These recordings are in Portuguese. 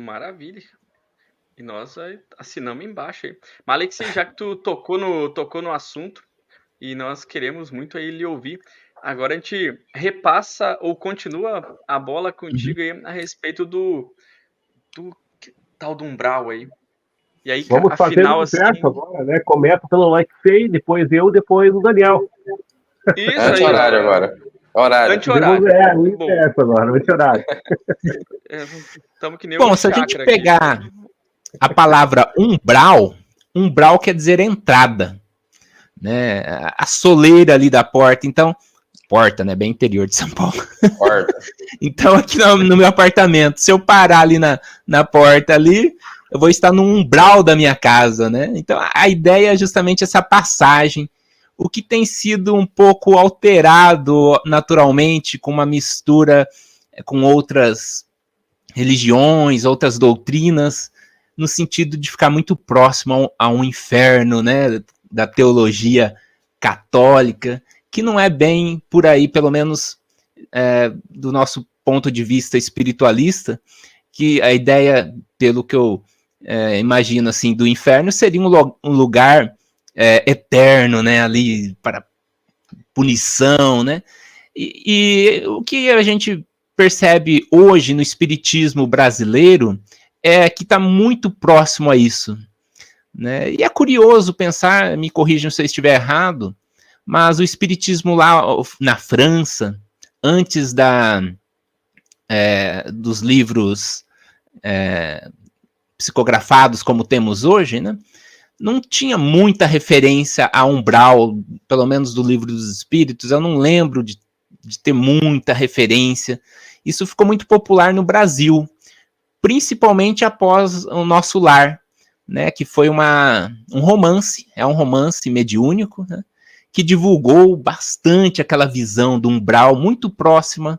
Maravilha. E nós assinamos embaixo aí. Mas, Alexei, já que tu tocou no assunto, e nós queremos muito aí lhe ouvir, agora a gente repassa ou continua a bola Uhum. contigo aí a respeito do tal do umbral aí. E aí, Vamos fazendo afinal, inverso assim. agora, né? Começa pelo Alexei, depois eu, depois o Daniel. Isso aí, Anti-horário ó. agora. Horário. Anti-horário. O Bom, inverso agora, o horário. estamos que nem Bom, o se a gente chakra aqui. pegar a palavra umbral, umbral quer dizer entrada, né? A soleira ali da porta. Então, porta, né? Bem interior de São Paulo. Porta. Então, aqui no meu apartamento, se eu parar ali na porta ali, eu vou estar no umbral da minha casa, né? Então, a ideia é justamente essa passagem, o que tem sido um pouco alterado naturalmente com uma mistura com outras religiões, outras doutrinas, no sentido de ficar muito próximo a um inferno, né? Da teologia católica, que não é bem por aí, pelo menos do nosso ponto de vista espiritualista, que a ideia, pelo que eu imagino assim, do inferno seria um lugar eterno, né, ali para punição, né, e o que a gente percebe hoje no espiritismo brasileiro é que está muito próximo a isso, né, e é curioso pensar, me corrijam se eu estiver errado, mas o espiritismo lá na França, antes dos livros psicografados como temos hoje, né, não tinha muita referência a umbral, pelo menos do Livro dos Espíritos, eu não lembro de ter muita referência. Isso ficou muito popular no Brasil, principalmente após o Nosso Lar, né, que foi um romance mediúnico, né, que divulgou bastante aquela visão do umbral muito próxima,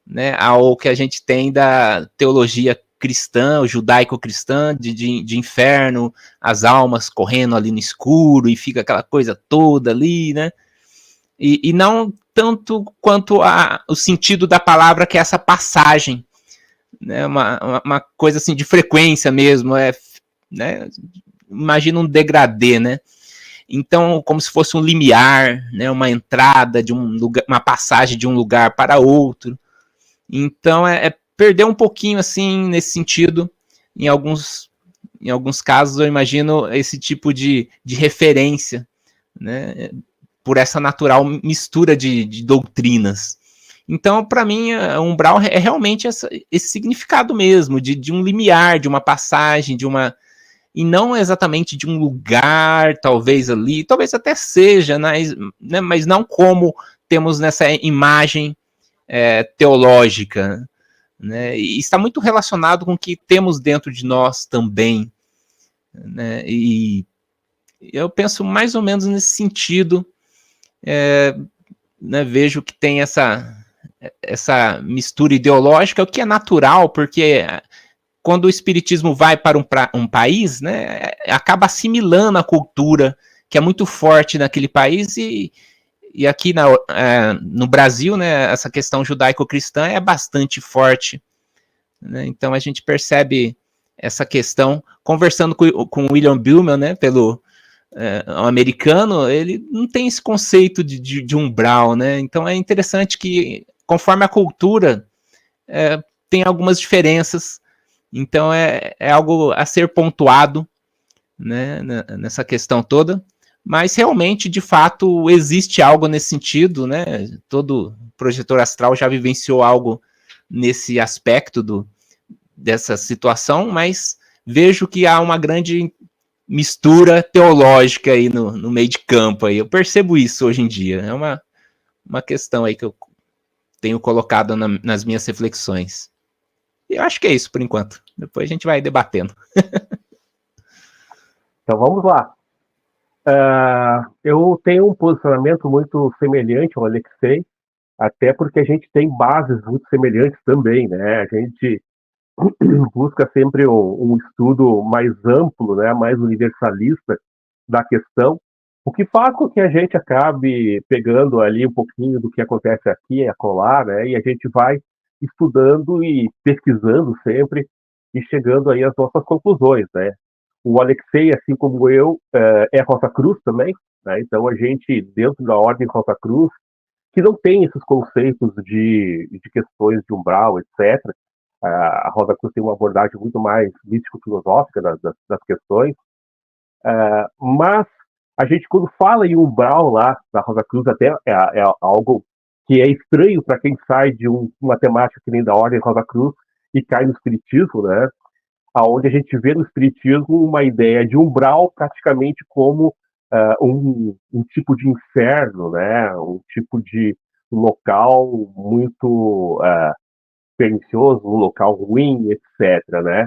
né, ao que a gente tem da teologia cristã, judaico-cristã, de inferno, as almas correndo ali no escuro, e fica aquela coisa toda ali, né? E não tanto quanto o sentido da palavra, que é essa passagem, né? Uma coisa assim de frequência mesmo, né? Imagina um degradê, né? Então, como se fosse um limiar, né? Uma entrada de um lugar, uma passagem de um lugar para outro. Então, perder um pouquinho, assim, nesse sentido, em alguns casos, eu imagino esse tipo de referência, né, por essa natural mistura de doutrinas. Então, para mim, o umbral é realmente esse significado mesmo, de um limiar, de uma passagem, e não exatamente de um lugar, talvez ali, talvez até seja, né, mas não como temos nessa imagem teológica, né? E está muito relacionado com o que temos dentro de nós também, né? E eu penso mais ou menos nesse sentido, né? Vejo que tem essa mistura ideológica, o que é natural, porque quando o espiritismo vai para um país, né, acaba assimilando a cultura que é muito forte naquele país e aqui no Brasil, né, essa questão judaico-cristã é bastante forte, né? Então a gente percebe essa questão, conversando com o William Buhlmann, né, pelo um americano, ele não tem esse conceito de umbral, né? Então é interessante que, conforme a cultura, tem algumas diferenças, então é algo a ser pontuado, né, nessa questão toda, mas realmente, de fato, existe algo nesse sentido, né? Todo projetor astral já vivenciou algo nesse aspecto dessa situação, mas vejo que há uma grande mistura teológica aí no meio de campo. Aí. Eu percebo isso hoje em dia. É uma questão aí que eu tenho colocado nas minhas reflexões. E eu acho que é isso por enquanto. Depois a gente vai debatendo. Então vamos lá. Eu tenho um posicionamento muito semelhante ao Alexei, até porque a gente tem bases muito semelhantes também, né? A gente busca sempre um estudo mais amplo, né? Mais universalista da questão, o que faz com que a gente acabe pegando ali um pouquinho do que acontece aqui e acolá, né? E a gente vai estudando e pesquisando sempre e chegando aí às nossas conclusões, né? O Alexei, assim como eu, é Rosa Cruz também, né? Então a gente, dentro da Ordem Rosa Cruz, que não tem esses conceitos de questões de umbral, etc. A Rosa Cruz tem uma abordagem muito mais místico-filosófica das questões, mas a gente, quando fala em umbral lá na Rosa Cruz, até é algo que é estranho para quem sai de uma temática que nem da Ordem Rosa Cruz e cai no espiritismo, né? Aonde a gente vê no espiritismo uma ideia de umbral praticamente como um tipo de inferno, né? Um tipo de local muito pernicioso, um local ruim, etc., né?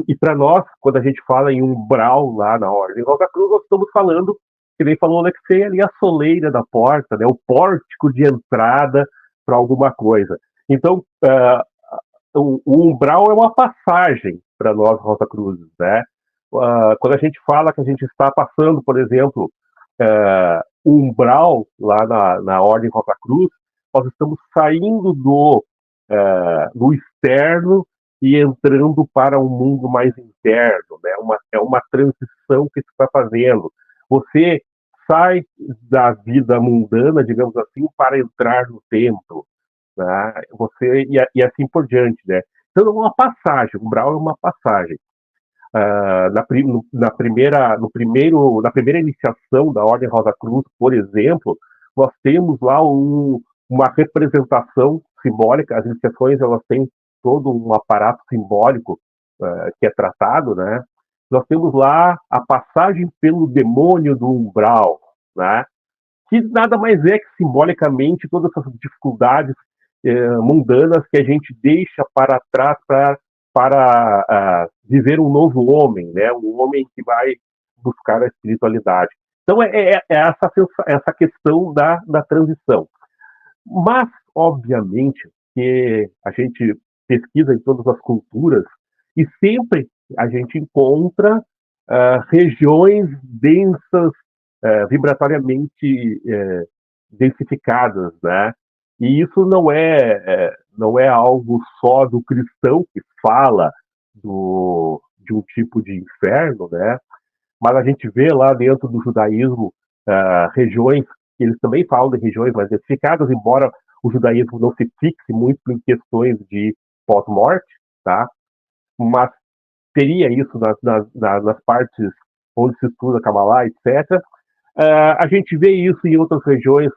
E para nós, quando a gente fala em umbral lá na Ordem Rosa Cruz, nós estamos falando, que nem falou o Alexei, ali a soleira da porta, né? O pórtico de entrada para alguma coisa. Então, o umbral é uma passagem para nós, Rosa Cruzes, né? Quando a gente fala que a gente está passando, por exemplo, o umbral lá na Ordem Rosa Cruz, nós estamos saindo do externo e entrando para um mundo mais interno, né? É uma transição que se está fazendo. Você sai da vida mundana, digamos assim, para entrar no templo, né? E assim por diante, né? Então é uma passagem, o umbral é uma passagem. Na primeira iniciação da Ordem Rosa Cruz, por exemplo, nós temos lá uma representação simbólica. As iniciações elas têm todo um aparato simbólico que é tratado, né? Nós temos lá a passagem pelo demônio do umbral, né? Que nada mais é que simbolicamente todas essas dificuldades mundanas que a gente deixa para trás para viver um novo homem, né? Um homem que vai buscar a espiritualidade. Então é essa questão da transição. Mas, obviamente, que a gente pesquisa em todas as culturas e sempre a gente encontra regiões densas, vibratoriamente densificadas, né? E isso não é algo só do cristão que fala de um tipo de inferno, né? Mas a gente vê lá dentro do judaísmo regiões, que eles também falam de regiões mais densificadas, embora o judaísmo não se fixe muito em questões de pós-morte, tá? Mas teria isso nas partes onde se estuda Kabbalah, etc. A gente vê isso em outras regiões,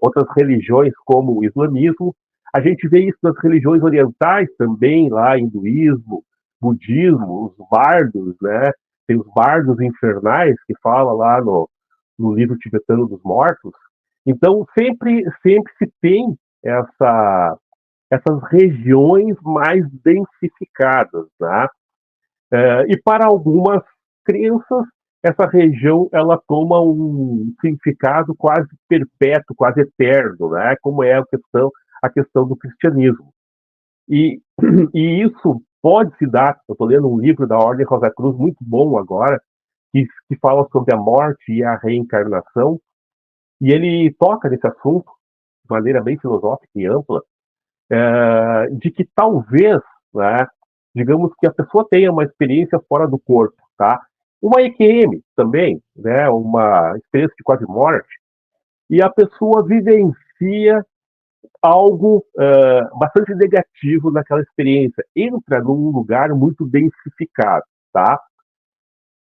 outras religiões, como o islamismo. A gente vê isso nas religiões orientais também, lá, hinduísmo, budismo, os bardos, né? Tem os bardos infernais, que fala lá no livro tibetano dos mortos. Então, sempre se tem essas regiões mais densificadas, né? E para algumas crenças, essa região ela toma um significado quase perpétuo, quase eterno, né? Como é a questão do cristianismo. E, e isso pode se dar. Eu estou lendo um livro da Ordem Rosa Cruz muito bom agora, que fala sobre a morte e a reencarnação, e ele toca nesse assunto de maneira bem filosófica e ampla, de que talvez, né, digamos que a pessoa tenha uma experiência fora do corpo, tá? Uma EQM também, né, uma experiência de quase morte, e a pessoa vivencia algo bastante negativo naquela experiência, entra num lugar muito densificado, tá?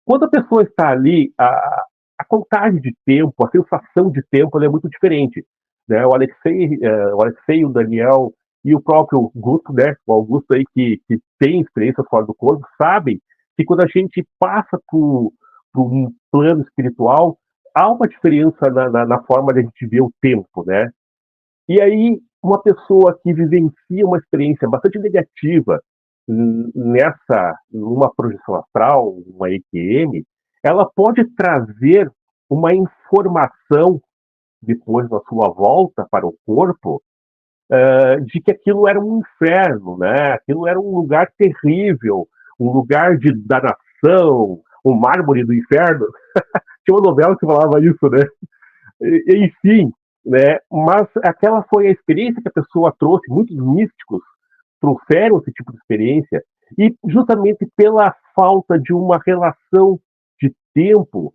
Quando a pessoa está ali, a contagem de tempo, a sensação de tempo, ela é muito diferente, né? O Alexei, o Daniel e o próprio Gusto, né? O Augusto aí que tem experiência fora do corpo, sabem que quando a gente passa por um plano espiritual, há uma diferença na forma de a gente ver o tempo, né? E aí, uma pessoa que vivencia uma experiência bastante negativa numa projeção astral, uma EQM, ela pode trazer uma informação depois da sua volta para o corpo de que aquilo era um inferno, né? Aquilo era um lugar terrível, um lugar de danação, um mármore do inferno. Tinha uma novela que falava isso, né? Enfim, né? Mas aquela foi a experiência que a pessoa trouxe. Muitos místicos trouxeram esse tipo de experiência E justamente pela falta de uma relação de tempo,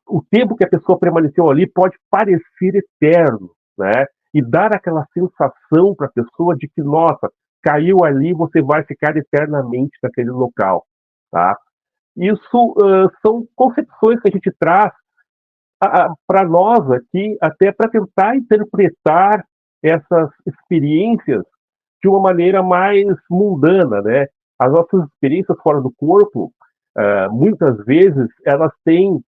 o tempo que a pessoa permaneceu ali pode parecer eterno, né? E dar aquela sensação para a pessoa de que, nossa, caiu ali, você vai ficar eternamente naquele local, tá? Isso são concepções que a gente traz para nós aqui, até para tentar interpretar essas experiências de uma maneira mais mundana, né? As nossas experiências fora do corpo, muitas vezes, elas têm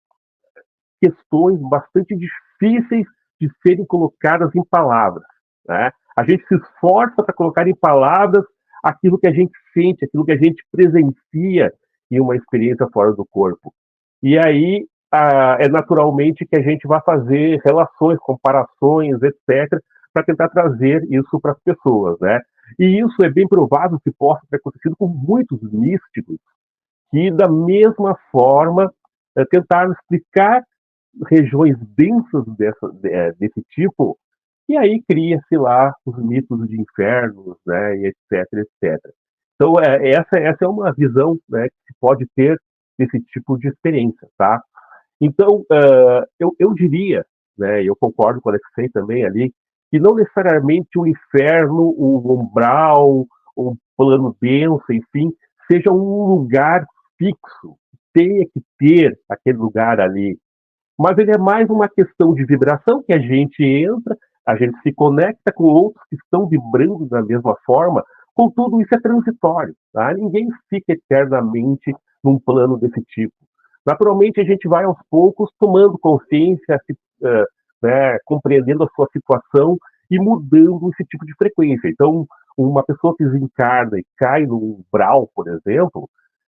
questões bastante difíceis de serem colocadas em palavras, né? A gente se esforça para colocar em palavras aquilo que a gente sente, aquilo que a gente presencia em uma experiência fora do corpo. E aí é naturalmente que a gente vai fazer relações, comparações, etc., para tentar trazer isso para as pessoas, né? E isso é bem provável que possa ter acontecido com muitos místicos que, da mesma forma, tentaram explicar regiões densas desse tipo, e aí cria-se lá os mitos de infernos, né, e etc, etc. Então, essa é uma visão, né, que se pode ter desse tipo de experiência, tá? Então, eu diria, né, eu concordo com o Alexei também ali, que não necessariamente o inferno, o umbral, o plano denso, enfim, seja um lugar fixo, tenha que ter aquele lugar ali, mas ele é mais uma questão de vibração que a gente entra, a gente se conecta com outros que estão vibrando da mesma forma, contudo, isso é transitório, tá? Ninguém fica eternamente num plano desse tipo. Naturalmente, a gente vai aos poucos tomando consciência, né, compreendendo a sua situação e mudando esse tipo de frequência. Então, uma pessoa que desencarna e cai no umbral, por exemplo,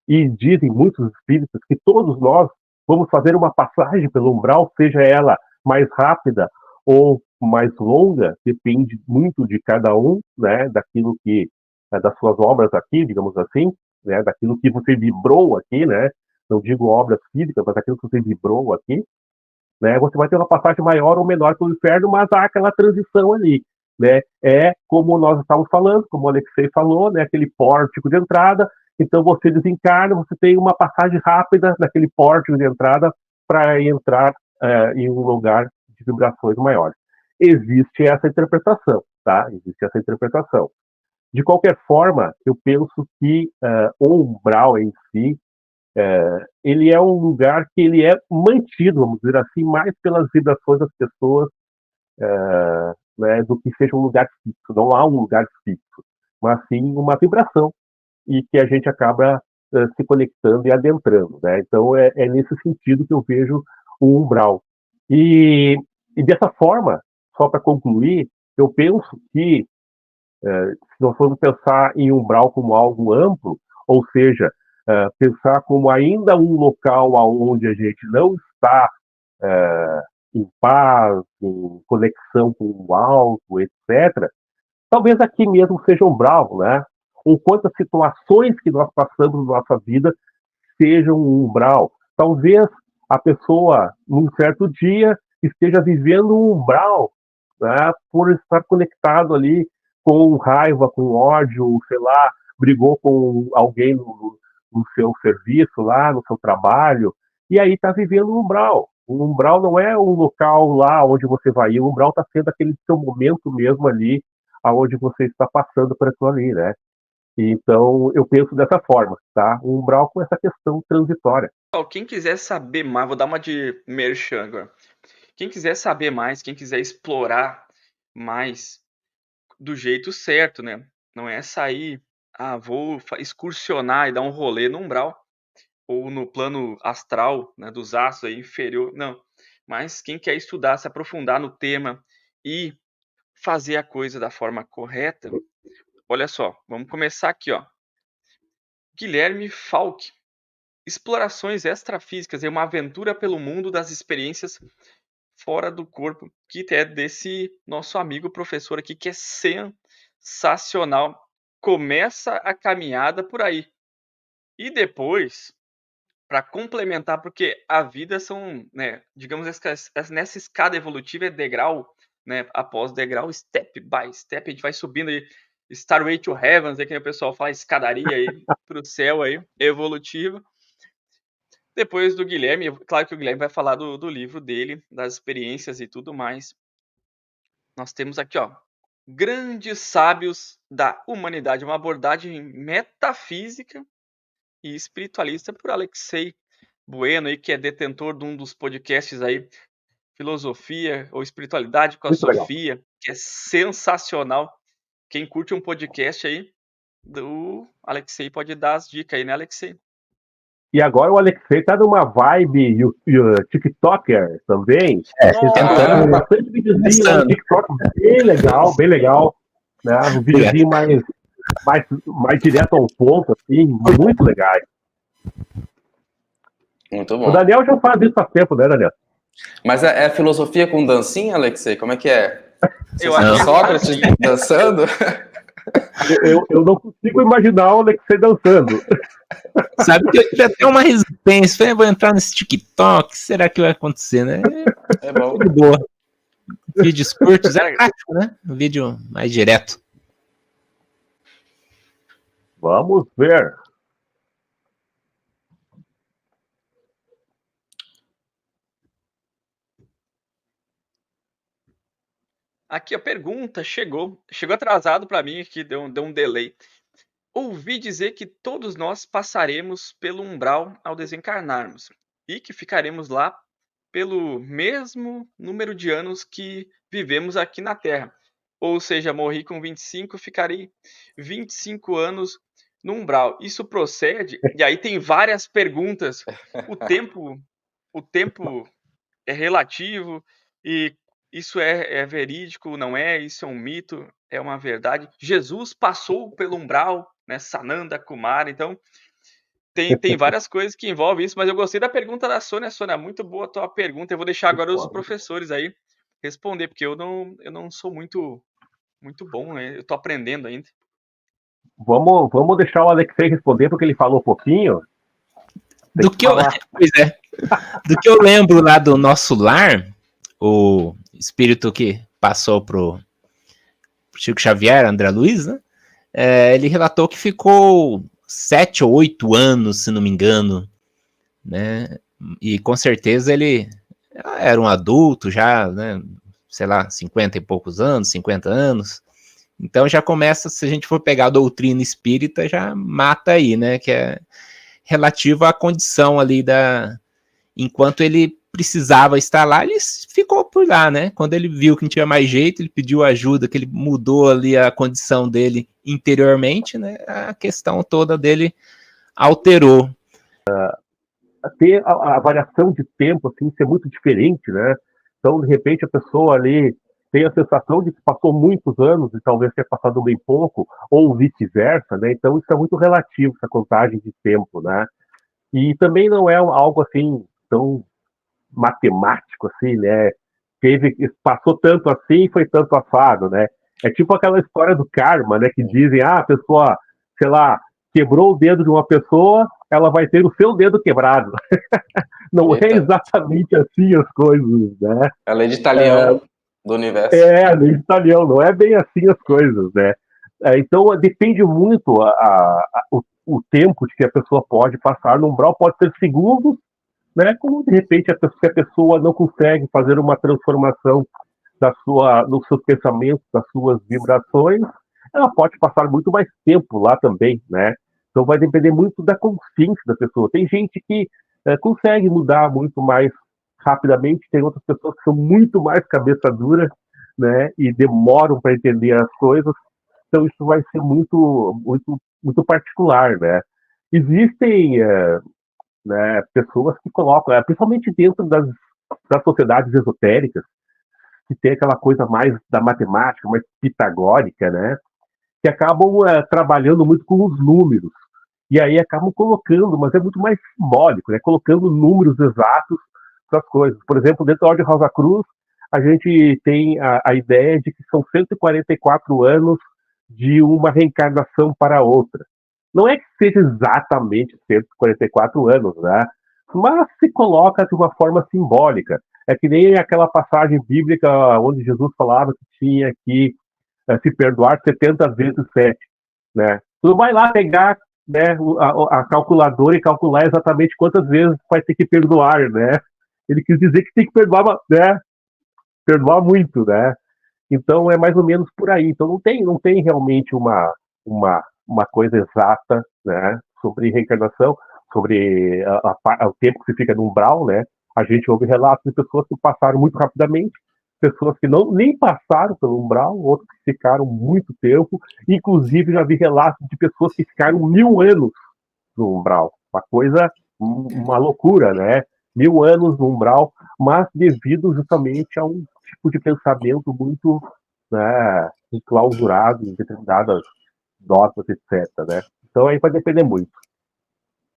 e dizem muitos espíritos que todos nós vamos fazer uma passagem pelo umbral, seja ela mais rápida ou mais longa, depende muito de cada um, né, daquilo que, das suas obras aqui, digamos assim, né, daquilo que você vibrou aqui, né, não digo obras físicas, mas aquilo que você vibrou aqui, né, você vai ter uma passagem maior ou menor pelo inferno, mas há aquela transição ali, né, é como nós estávamos falando, como o Alexei falou, né, aquele pórtico de entrada, então você desencarna, você tem uma passagem rápida naquele pórtico de entrada para entrar em um lugar de vibrações maiores. Existe essa interpretação, tá? Existe essa interpretação. De qualquer forma, eu penso que o umbral em si, ele é um lugar que ele é mantido, vamos dizer assim, mais pelas vibrações das pessoas, né, do que seja um lugar fixo. Não há um lugar fixo, mas sim uma vibração e que a gente acaba se conectando e adentrando, né? Então é nesse sentido que eu vejo o umbral. E, e dessa forma, só para concluir, eu penso que se nós formos pensar em umbral como algo amplo, ou seja, pensar como ainda um local onde a gente não está em paz, em conexão com o alto, etc., talvez aqui mesmo seja umbral, né? Ou quantas situações que nós passamos na nossa vida sejam um umbral. Talvez a pessoa, num certo dia, esteja vivendo um umbral, né? Por estar conectado ali com raiva, com ódio, sei lá, brigou com alguém no seu serviço lá, no seu trabalho, e aí está vivendo um umbral. O umbral não é um local lá onde você vai ir, o umbral está sendo aquele seu momento mesmo ali, aonde você está passando por aquilo ali, né? Então, eu penso dessa forma, tá? O umbral com essa questão transitória. Quem quiser saber mais, vou dar uma de merchan agora. Quem quiser saber mais, quem quiser explorar mais do jeito certo, né? Não é sair, vou excursionar e dar um rolê no umbral ou no plano astral, né, dos astros aí inferior, não. Mas quem quer estudar, se aprofundar no tema e fazer a coisa da forma correta, olha só, vamos começar aqui, ó. Guilherme Falck, Explorações Extrafísicas é uma aventura pelo mundo das experiências fora do corpo, que é desse nosso amigo professor aqui, que é sensacional. Começa a caminhada por aí. E depois, para complementar, porque a vida são, né, digamos, nessa escada evolutiva é degrau, né, após degrau, step by step, a gente vai subindo aí. Starway to Heaven, que o pessoal fala, escadaria aí pro céu aí, evolutiva. Depois do Guilherme, claro que o Guilherme vai falar do livro dele, das experiências e tudo mais. Nós temos aqui, ó, Grandes Sábios da Humanidade, uma abordagem metafísica e espiritualista por Alexei Bueno, aí, que é detentor de um dos podcasts aí, Filosofia ou Espiritualidade com a Muito legal. Sofia, que é sensacional. Quem curte um podcast aí do Alexei pode dar as dicas aí, né, Alexei? E agora o Alexei tá numa vibe TikToker também. Tentando. Tem bastante videozinho lá no TikTok, bem legal. Né? Um videozinho mais direto ao ponto, assim, muito legais. Muito bom. O Daniel já faz isso há tempo, né, Daniel? Mas é filosofia com dancinha, Alexei? Como é que é? Eu acho que Sócrates dançando? Eu não consigo imaginar o Alexei dançando. Sabe que eu tive até uma resistência. Falei, vou entrar nesse TikTok, será que vai acontecer, né? É bom. De boa. Vídeos curtos é prático, né? Um vídeo mais direto. Vamos ver. Aqui a pergunta chegou atrasado para mim, que deu um delay. Ouvi dizer que todos nós passaremos pelo umbral ao desencarnarmos e que ficaremos lá pelo mesmo número de anos que vivemos aqui na Terra. Ou seja, morri com 25, ficarei 25 anos no umbral. Isso procede? E aí tem várias perguntas. O tempo é relativo e isso é verídico, não é? Isso é um mito, é uma verdade. Jesus passou pelo umbral, né? Sananda, Kumara, então tem várias coisas que envolvem isso, mas eu gostei da pergunta da Sônia. Sônia, muito boa a tua pergunta. Eu vou deixar agora os professores aí responder, porque eu não sou muito bom, né? Eu tô aprendendo ainda. Vamos deixar o Alexei responder, porque ele falou um pouquinho. Do que eu lembro lá do nosso lar, o espírito que passou pro Chico Xavier, André Luiz, né? Ele relatou que ficou 7 ou 8 anos, se não me engano, né? E com certeza ele era um adulto já, né? Sei lá, 50 e poucos anos, 50 anos. Então já começa, se a gente for pegar a doutrina espírita, já mata aí, né? Que é relativo à condição ali enquanto ele precisava estar lá, ele ficou por lá, né? Quando ele viu que não tinha mais jeito, ele pediu ajuda, que ele mudou ali a condição dele interiormente, né? A questão toda dele alterou. Ter a variação de tempo, assim, ser muito diferente, né? Então, de repente, a pessoa ali tem a sensação de que passou muitos anos e talvez tenha passado bem pouco, ou vice-versa, né? Então, isso é muito relativo, essa contagem de tempo, né? E também não é algo, assim, tão matemático, assim, né? Passou tanto assim e foi tanto assado, né? É tipo aquela história do karma, né? Que dizem, a pessoa, sei lá, quebrou o dedo de uma pessoa, ela vai ter o seu dedo quebrado. Não é exatamente assim as coisas, né? A lei de Talião do universo. A lei de Talião, não é bem assim as coisas, né? Então, depende muito o tempo de que a pessoa pode passar no umbral, pode ser segundos, né? Como, de repente, se a pessoa não consegue fazer uma transformação nos seus pensamentos, das suas vibrações, ela pode passar muito mais tempo lá também, né? Então vai depender muito da consciência da pessoa. Tem gente que consegue mudar muito mais rapidamente, tem outras pessoas que são muito mais cabeça dura, né? E demoram para entender as coisas. Então isso vai ser muito, muito, muito particular, né? Existem né, pessoas que colocam, principalmente dentro das sociedades esotéricas, que tem aquela coisa mais da matemática, mais pitagórica, né? Que acabam trabalhando muito com os números. E aí acabam colocando, mas é muito mais simbólico, né? Colocando números exatos para as coisas. Por exemplo, dentro da Ordem Rosa Cruz, a gente tem a ideia de que são 144 anos de uma reencarnação para outra. Não é que seja exatamente 144 anos, né? Mas se coloca de uma forma simbólica. É que nem aquela passagem bíblica onde Jesus falava que tinha que se perdoar 70 vezes 7, né? Tu não vai lá pegar, né, a calculadora e calcular exatamente quantas vezes vai ter que perdoar, né? Ele quis dizer que tem que perdoar, né? Perdoar muito, né? Então é mais ou menos por aí. Então não tem realmente uma coisa exata, né, sobre reencarnação, sobre o tempo que se fica no umbral, né? A gente ouve relatos de pessoas que passaram muito rapidamente, pessoas que nem passaram pelo umbral, outros que ficaram muito tempo, inclusive já vi relatos de pessoas que ficaram 1000 anos no umbral. Uma coisa, uma loucura, né? 1000 anos no umbral, mas devido justamente a um tipo de pensamento muito, né, enclausurado em determinadas dogmas, etc, né? Então aí vai depender muito.